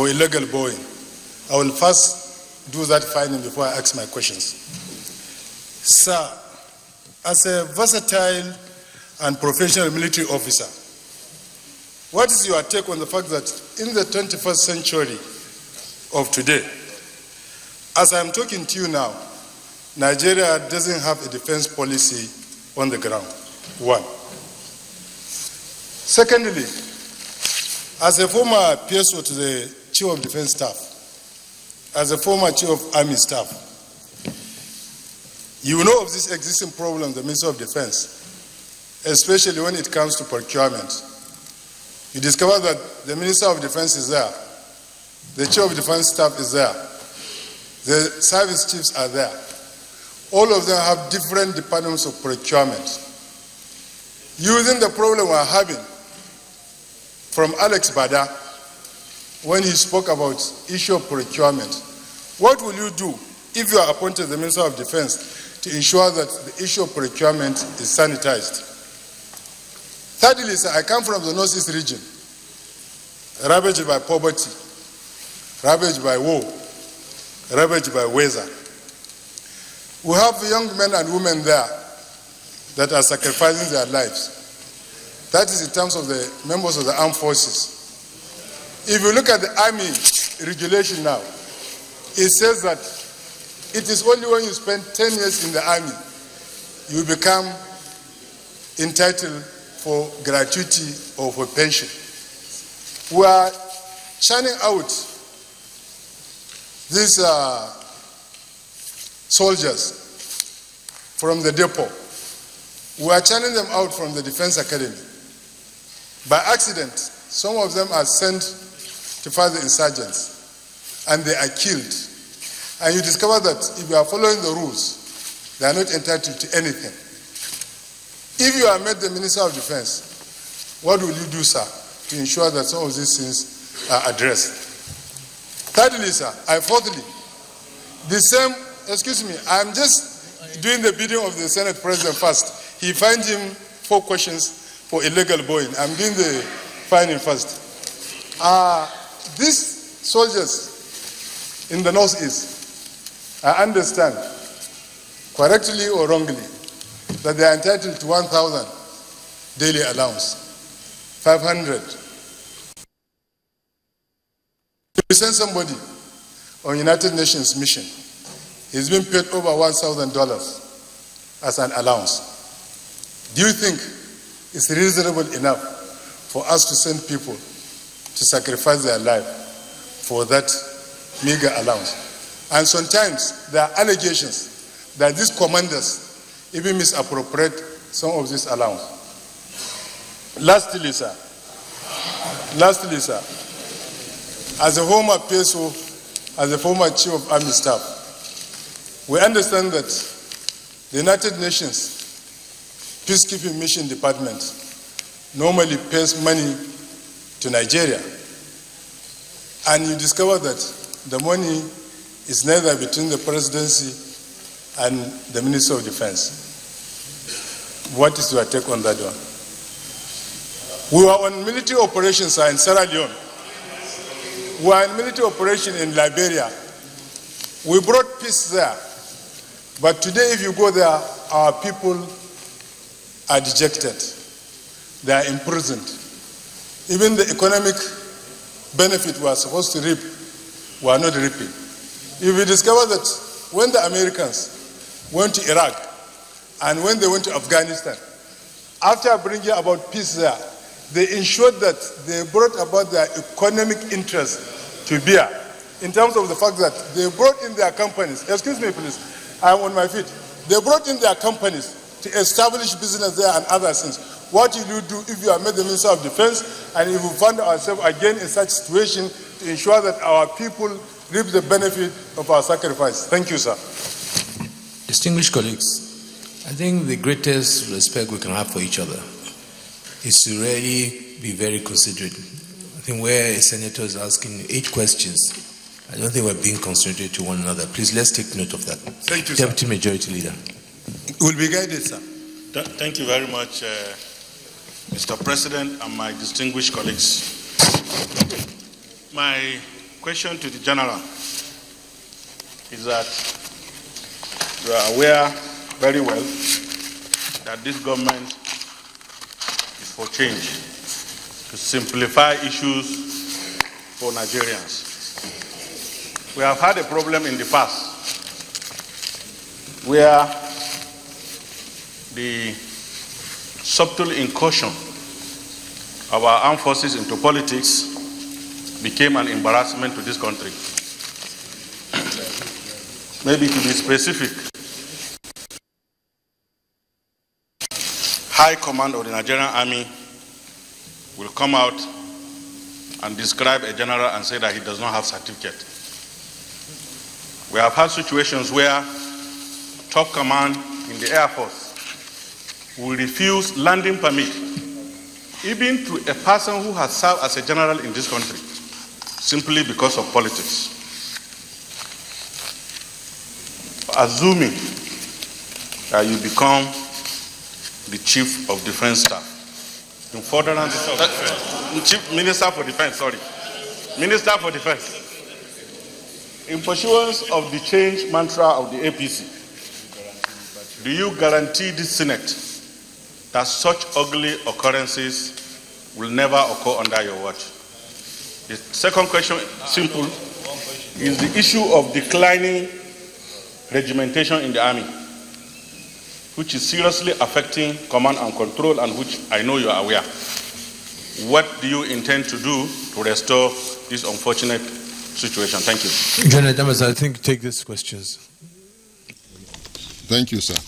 for illegal borrowing. I will first do that finding before I ask my questions. Sir, as a versatile and professional military officer, what is your take on the fact that in the 21st century of today, as I'm talking to you now, Nigeria doesn't have a defense policy on the ground? One. Secondly, as a former PSO to the Chief of Defense Staff, as a former Chief of Army Staff, you know of this existing problem, the Ministry of Defense, especially when it comes to procurement. You discover that the Minister of Defense is there, the Chief of Defense Staff is there, the service chiefs are there. All of them have different departments of procurement. Using the problem we're having from Alex Bada when he spoke about issue of procurement, what will you do if you are appointed the Minister of Defense to ensure that the issue of procurement is sanitized? Thirdly, sir, I come from the Northeast region, ravaged by poverty, ravaged by war, ravaged by weather. We have young men and women there that are sacrificing their lives. That is in terms of the members of the armed forces. If you look at the Army regulation now, it says that it is only when you spend 10 years in the Army, you become entitled for gratuity or for pension. We are churning out these soldiers from the depot. We are churning them out from the Defense Academy. By accident, some of them are sent to fight the insurgents, and they are killed. And you discover that if you are following the rules, they are not entitled to anything. If you are made the Minister of Defense, what will you do, sir, to ensure that some of these things are addressed? Thirdly, sir, fourthly, the same, excuse me, I'm just doing the bidding of the Senate President first. He fined him 4 questions for illegal borrowing. I'm doing the fining first. These soldiers in the Northeast, I understand, correctly or wrongly, that they are entitled to 1,000 daily allowance, 500. You send somebody on United Nations mission, he's been paid over $1,000 as an allowance. Do you think it's reasonable enough for us to send people to sacrifice their life for that meager allowance? And sometimes there are allegations that these commanders even misappropriate some of this allowance. Lastly, sir, as a former PSO, as a former Chief of Army Staff, we understand that the United Nations Peacekeeping Mission Department normally pays money to Nigeria. And you discover that the money is neither between the presidency and the Minister of Defense. What is your take on that one? We were on military operations in Sierra Leone. We were in military operation in Liberia. We brought peace there. But today, if you go there, our people are dejected. They are imprisoned. Even the economic benefit we are supposed to reap, we are not reaping. If we discover that when the Americans went to Iraq and when they went to Afghanistan, after bringing about peace there, they ensured that they brought about their economic interest to bear, in terms of the fact that they brought in their companies. Excuse me, please. I'm on my feet. They brought in their companies to establish business there and other things. What will you do if you are made the Minister of Defense and if we find ourselves again in such situation to ensure that our people reap the benefit of our sacrifice? Thank you, sir. Distinguished colleagues, I think the greatest respect we can have for each other is to really be very considerate. I think where a senator is asking 8 questions, I don't think we're being considerate to one another. Please, let's take note of that. Thank you, Deputy sir. Majority Leader. We'll be guided, sir. Thank you very much, Mr. President and my distinguished colleagues. My question to the General is that you are aware very well that this government is for change, to simplify issues for Nigerians. We have had a problem in the past where the subtle incursion of our armed forces into politics became an embarrassment to this country. Maybe to be specific, High Command of the Nigerian Army will come out and describe a general and say that he does not have certificate. We have had situations where top command in the Air Force will refuse landing permit even to a person who has served as a general in this country, simply because of politics. Assuming that you become the Chief of Defense Staff, in furtherance, Chief Minister for Defense, sorry, Minister for Defense, in pursuance of the change mantra of the APC, do you guarantee the Senate that such ugly occurrences will never occur under your watch? The second question, simple, is the issue of declining regimentation in the Army, which is seriously affecting command and control, and which I know you are aware. What do you intend to do to restore this unfortunate situation? Thank you. General Danbazau, I think take these questions. Thank you, sir.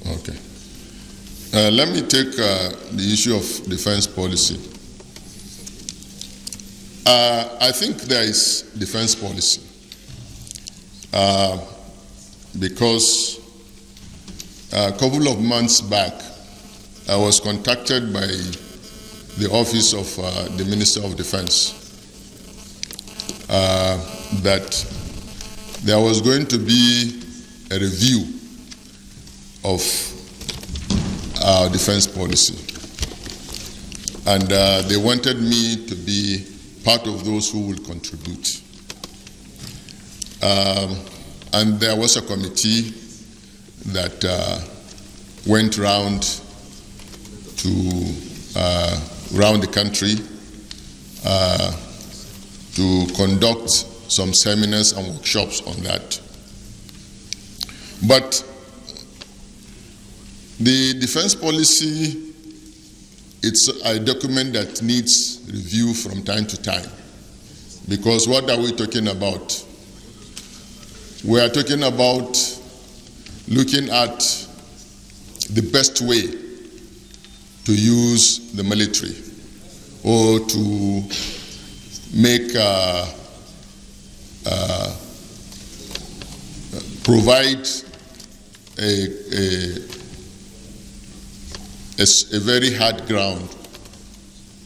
Okay. Let me take the issue of defense policy. I think there is defense policy because a couple of months back, I was contacted by the office of the Minister of Defense that there was going to be a review of our defense policy. And they wanted me to be part of those who will contribute. And there was a committee that went round the country to conduct some seminars and workshops on that. But the defense policy, it's a document that needs review from time to time. Because what are we talking about? We are talking about looking at the best way to use the military or to make provide a very hard ground,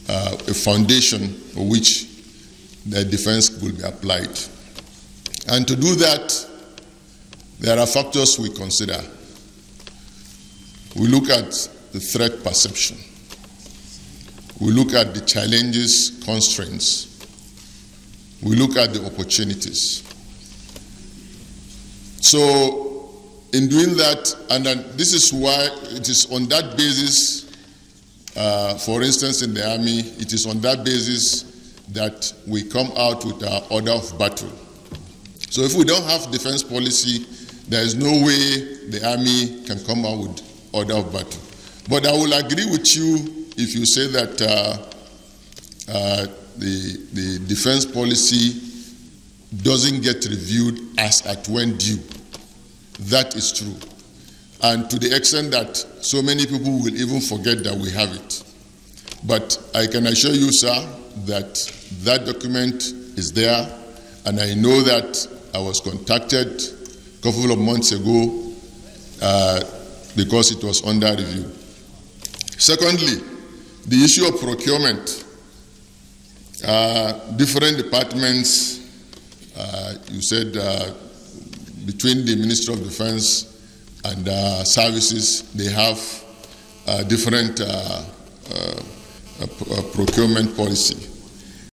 a foundation for which the defense will be applied. And to do that, there are factors we consider. We look at the threat perception. We look at the challenges, constraints. We look at the opportunities. So, in doing that, and this is why it is on that basis, for instance, in the Army, it is on that basis that we come out with our order of battle. So if we don't have defense policy, there is no way the Army can come out with order of battle. But I will agree with you if you say that the defense policy doesn't get reviewed as at when due. That is true. And to the extent that so many people will even forget that we have it. But I can assure you, sir, that that document is there, and I know that I was contacted a couple of months ago because it was under review. Secondly, the issue of procurement. Different departments, you said between the Ministry of Defense and services, they have different procurement policy.